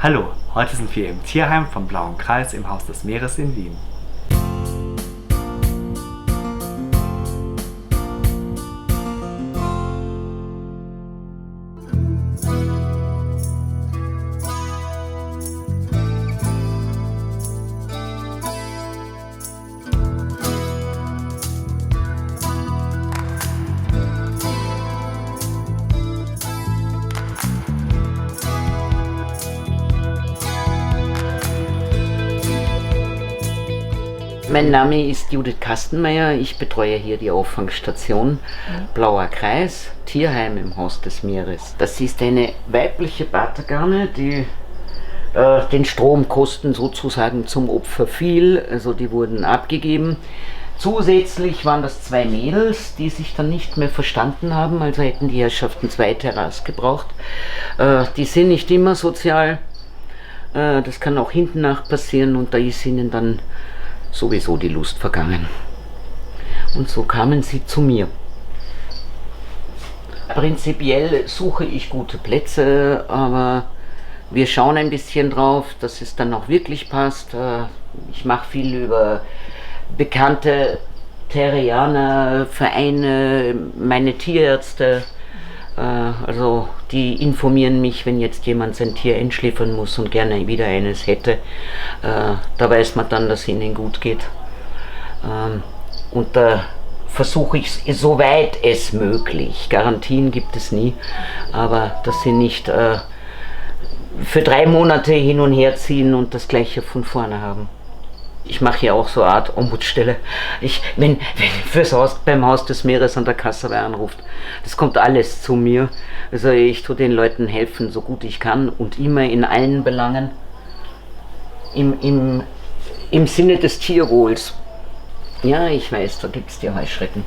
Hallo, heute sind wir im Tierheim vom Blauen Kreis im Haus des Meeres in Wien. Mein Name ist Judith Kastenmeier, ich betreue hier die Auffangstation Blauer Kreis, Tierheim im Haus des Meeres. Das ist eine weibliche Patagane, die den Stromkosten sozusagen zum Opfer fiel, also die wurden abgegeben. Zusätzlich waren das zwei Mädels, die sich dann nicht mehr verstanden haben, also hätten die Herrschaften zwei Terras gebraucht. Die sind nicht immer sozial, das kann auch hinten nach passieren und da ist ihnen dann sowieso die Lust vergangen. Und so kamen sie zu mir. Prinzipiell suche ich gute Plätze, aber wir schauen ein bisschen drauf, dass es dann auch wirklich passt. Ich mache viel über bekannte Terrianer, Vereine, meine Tierärzte. Also die informieren mich, wenn jetzt jemand sein Tier einschläfern muss und gerne wieder eines hätte. Da weiß man dann, dass es ihnen gut geht. Und da versuche ich es, soweit es möglich. Garantien gibt es nie, aber dass sie nicht für 3 Monate hin und her ziehen und das Gleiche von vorne haben. Ich mache hier auch so eine Art Ombudsstelle. Wenn beim Haus des Meeres an der Kasse wer anruft, das kommt alles zu mir. Also ich tue den Leuten helfen, so gut ich kann und immer in allen Belangen im Sinne des Tierwohls. Ja, ich weiß, da gibt es die Heuschrecken.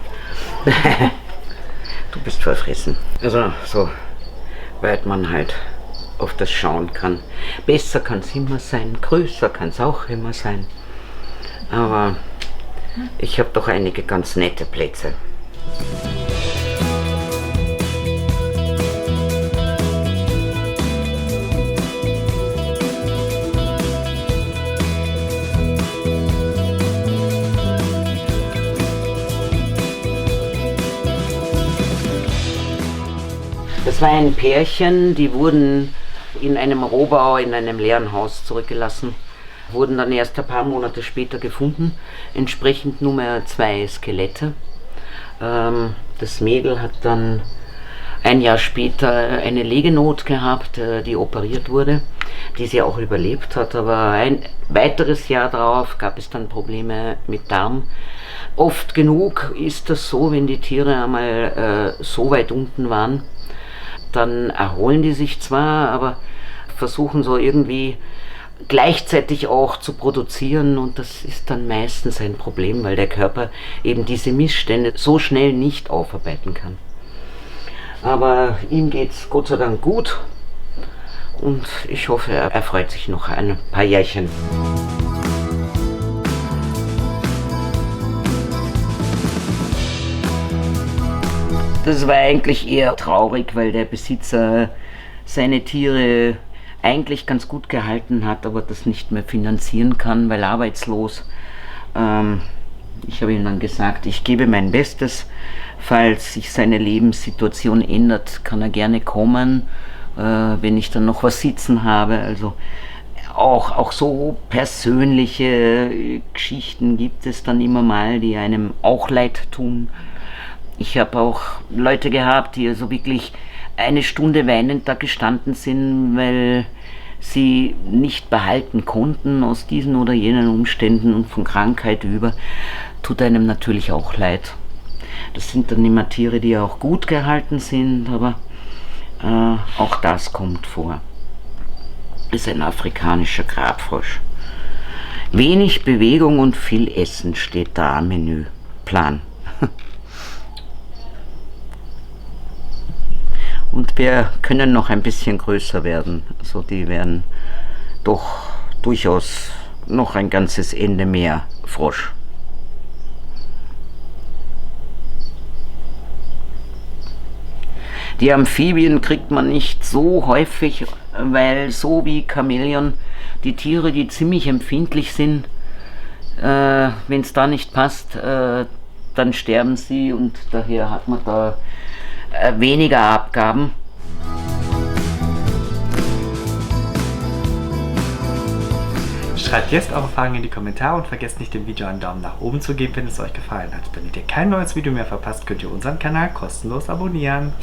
Du bist verfressen. Also so weit man halt auf das schauen kann. Besser kann es immer sein, größer kann es auch immer sein. Aber ich habe doch einige ganz nette Plätze. Das war ein Pärchen, die wurden in einem Rohbau, in einem leeren Haus zurückgelassen. Wurden dann erst ein paar Monate später gefunden, entsprechend Nummer 2 Skelette. Das Mädel hat dann ein Jahr später eine Legenot gehabt, die operiert wurde, die sie auch überlebt hat, aber ein weiteres Jahr darauf gab es dann Probleme mit Darm. Oft genug ist das so, wenn die Tiere einmal so weit unten waren, dann erholen die sich zwar, aber versuchen so irgendwie gleichzeitig auch zu produzieren und das ist dann meistens ein Problem, weil der Körper eben diese Missstände so schnell nicht aufarbeiten kann. Aber ihm geht's Gott sei Dank gut und ich hoffe, er freut sich noch ein paar Jährchen. Das war eigentlich eher traurig, weil der Besitzer seine Tiere eigentlich ganz gut gehalten hat, aber das nicht mehr finanzieren kann, weil arbeitslos. Ich habe ihm dann gesagt, ich gebe mein Bestes. Falls sich seine Lebenssituation ändert, kann er gerne kommen, wenn ich dann noch was sitzen habe. Also auch so persönliche Geschichten gibt es dann immer mal, die einem auch leid tun. Ich habe auch Leute gehabt, die also wirklich eine Stunde weinend da gestanden sind, weil sie nicht behalten konnten aus diesen oder jenen Umständen und von Krankheit über, tut einem natürlich auch leid. Das sind dann immer Tiere, die auch gut gehalten sind, aber auch das kommt vor. Das ist ein afrikanischer Grabfrosch. Wenig Bewegung und viel Essen steht da am Menüplan. Und wir können noch ein bisschen größer werden. Also die werden doch durchaus noch ein ganzes Ende mehr Frosch. Die Amphibien kriegt man nicht so häufig weil so wie Chamäleon, die Tiere, die ziemlich empfindlich sind, wenn es da nicht passt, dann sterben sie und daher hat man da weniger Abgaben. Schreibt jetzt eure Fragen in die Kommentare und vergesst nicht dem Video einen Daumen nach oben zu geben, wenn es euch gefallen hat. Damit ihr kein neues Video mehr verpasst, könnt ihr unseren Kanal kostenlos abonnieren.